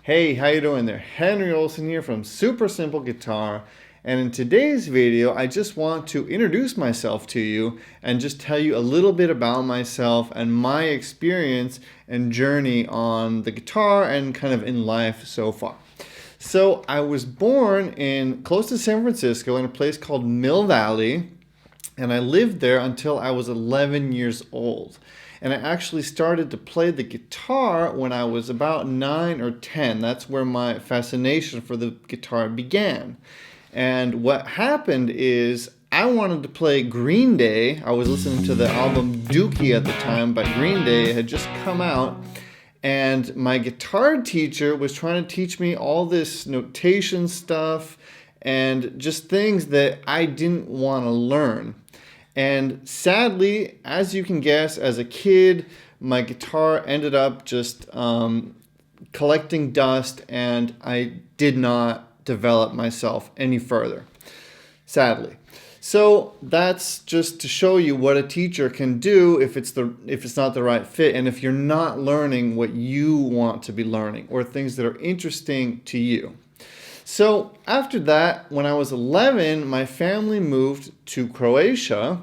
Hey, how you doing there? Henry Olsen here from Super Simple Guitar. And in today's video, I just want to introduce myself to you and just tell you a little bit about myself and my experience and journey on the guitar and kind of in life so far. So I was born in close to San Francisco in a place called Mill Valley, and I lived there until I was 11 years old. And I actually started to play the guitar when I was about 9 or 10. That's where my fascination for the guitar began. And what happened is I wanted to play Green Day. I was listening to the album Dookie at the time by Green Day. It had just come out. And my guitar teacher was trying to teach me all this notation stuff and just things that I didn't want to learn. And sadly, as you can guess, as a kid, my guitar ended up just collecting dust, and I did not develop myself any further, sadly. So that's just to show you what a teacher can do if it's not the right fit, and if you're not learning what you want to be learning or things that are interesting to you. So after that, when I was 11, my family moved to Croatia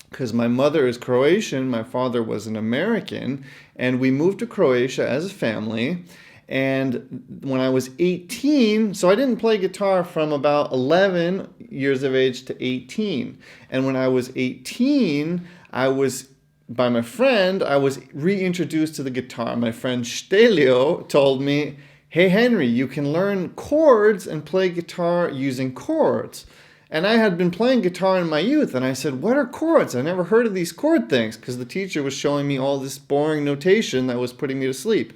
because my mother is Croatian, my father was an American, and we moved to Croatia as a family. And when I was 18, so I didn't play guitar from about 11 years of age to 18. And when I was 18, by my friend, I was reintroduced to the guitar. My friend Stelio told me, "Hey Henry, you can learn chords and play guitar using chords." And I had been playing guitar in my youth, and I said, "What are chords? I never heard of these chord things," because the teacher was showing me all this boring notation that was putting me to sleep.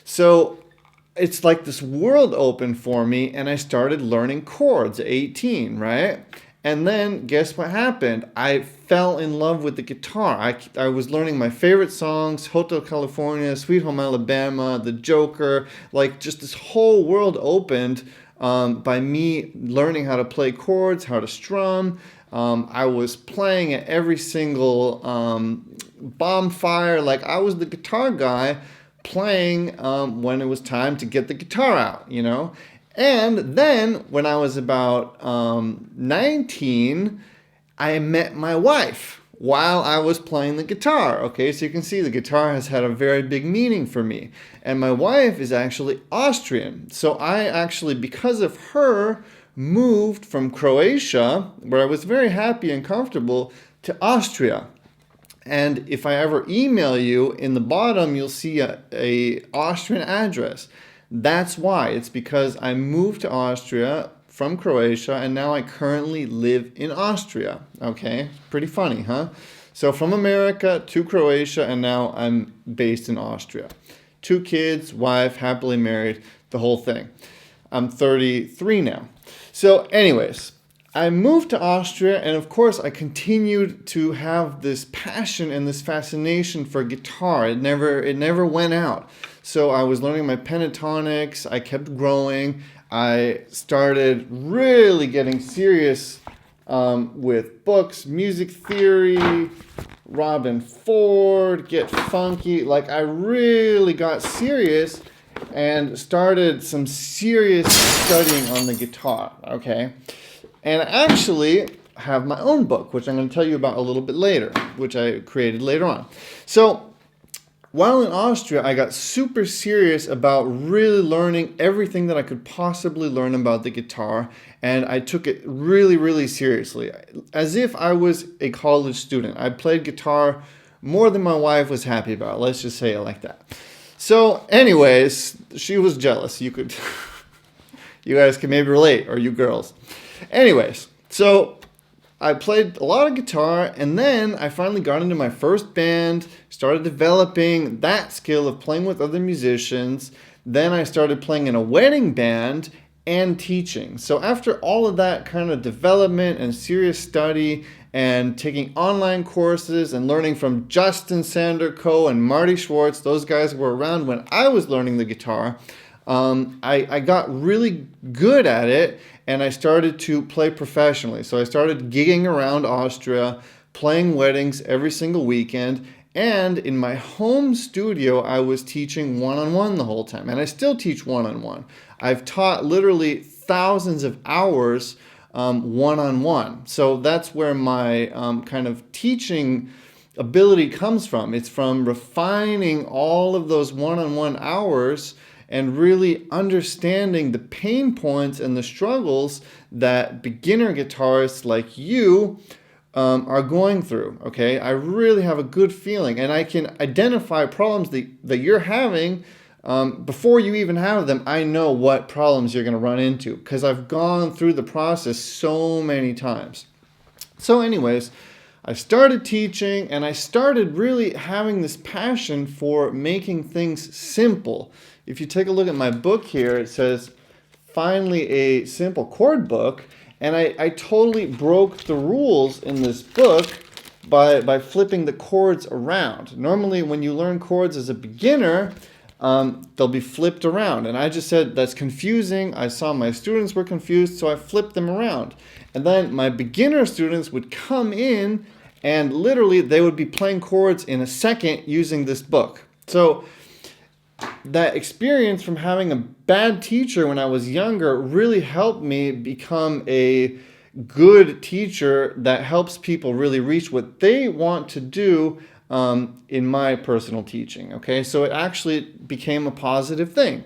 So it's like this world opened for me, and I started learning chords at 18, right? And then guess what happened? I fell in love with the guitar. I was learning my favorite songs, Hotel California, Sweet Home Alabama, The Joker, like just this whole world opened by me learning how to play chords, how to strum. I was playing at every single bonfire. Like I was the guitar guy playing when it was time to get the guitar out, you know. And then when I was about 19, I met my wife while I was playing the guitar. Okay, so you can see the guitar has had a very big meaning for me. And my wife is actually Austrian. So I actually, because of her, moved from Croatia, where I was very happy and comfortable, to Austria. And if I ever email you, in the bottom you'll see a Austrian address. That's why. It's because I moved to Austria from Croatia, and now I currently live in Austria. Okay, pretty funny, huh? So from America to Croatia, and now I'm based in Austria. 2 kids, wife, happily married, the whole thing. I'm 33 now. So anyways, I moved to Austria, and of course I continued to have this passion and this fascination for guitar. It never went out. So I was learning my pentatonics, I kept growing. I started really getting serious with books, music theory, Robin Ford, Get Funky. Like I really got serious and started some serious studying on the guitar, okay? And I actually have my own book, which I'm going to tell you about a little bit later, which I created later on. So while in Austria, I got super serious about really learning everything that I could possibly learn about the guitar, and I took it really, really seriously, as if I was a college student. I played guitar more than my wife was happy about, let's just say it like that. So anyways, she was jealous. You guys can maybe relate, or you girls. Anyways, so I played a lot of guitar, and then I finally got into my first band, started developing that skill of playing with other musicians. Then I started playing in a wedding band and teaching. So after all of that kind of development and serious study and taking online courses and learning from Justin Sanderco and Marty Schwartz, those guys were around when I was learning the guitar, I got really good at it, and I started to play professionally. So I started gigging around Austria, playing weddings every single weekend, And in my home studio, I was teaching one-on-one the whole time, and I still teach one-on-one. I've taught literally thousands of hours one-on-one. So that's where my kind of teaching ability comes from. It's from refining all of those one-on-one hours and really understanding the pain points and the struggles that beginner guitarists like you are going through. Okay, I really have a good feeling, and I can identify problems that you're having before you even have them. I know what problems you're going to run into because I've gone through the process so many times. So anyways, I started teaching, and I started really having this passion for making things simple. If you take a look at my book here, it says, finally a simple chord book. And I totally broke the rules in this book by flipping the chords around. Normally when you learn chords as a beginner, they'll be flipped around. And I just said, that's confusing. I saw my students were confused, so I flipped them around. And then my beginner students would come in, and literally they would be playing chords in a second using this book. So that experience from having a bad teacher when I was younger really helped me become a good teacher that helps people really reach what they want to do in my personal teaching. Okay, so it actually became a positive thing.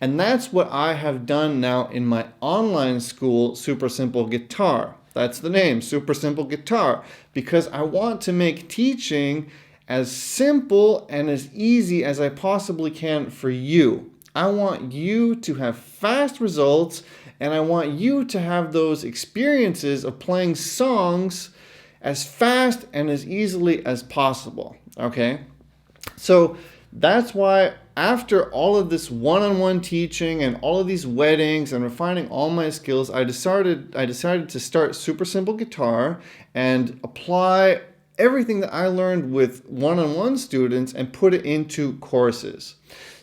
And that's what I have done now in my online school, Super Simple Guitar. That's the name, Super Simple Guitar, because I want to make teaching as simple and as easy as I possibly can for you. I want you to have fast results, and I want you to have those experiences of playing songs as fast and as easily as possible. Okay? So that's why after all of this one-on-one teaching and all of these weddings and refining all my skills, I decided to start Super Simple Guitar and apply everything that I learned with one-on-one students and put it into courses.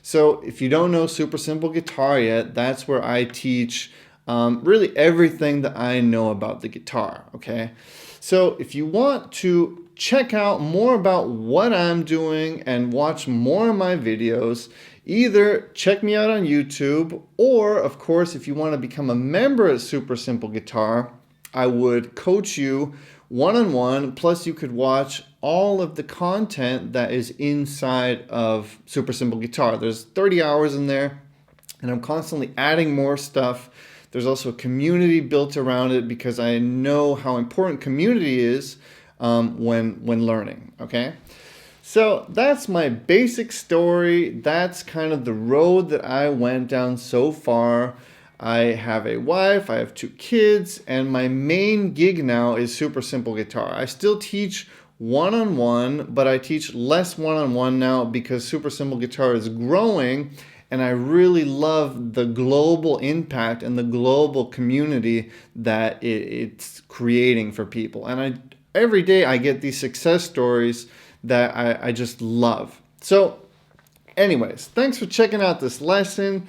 So if you don't know Super Simple Guitar yet, that's where I teach really everything that I know about the guitar, okay? So if you want to check out more about what I'm doing and watch more of my videos, either check me out on YouTube, or of course, if you want to become a member at Super Simple Guitar, I would coach you one-on-one, plus you could watch all of the content that is inside of Super Simple Guitar. There's 30 hours in there, and I'm constantly adding more stuff. There's also a community built around it because I know how important community is when learning, okay? So that's my basic story. That's kind of the road that I went down so far. I have a wife, I have 2 kids, and my main gig now is Super Simple Guitar. I still teach one-on-one, but I teach less one-on-one now because Super Simple Guitar is growing, and I really love the global impact and the global community that it's creating for people. And every day I get these success stories that I just love. So anyways, thanks for checking out this lesson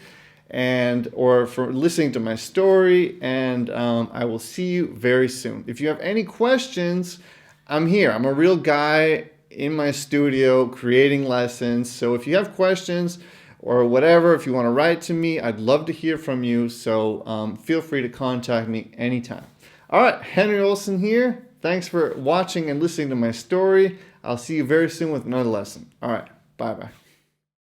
or for listening to my story, and I will see you very soon. If you have any questions, I'm here. I'm a real guy in my studio creating lessons. So if you have questions or whatever, if you want to write to me, I'd love to hear from you. So feel free to contact me anytime. All right, Henry Olsen here. Thanks for watching and listening to my story. I'll see you very soon with another lesson. All right, bye-bye.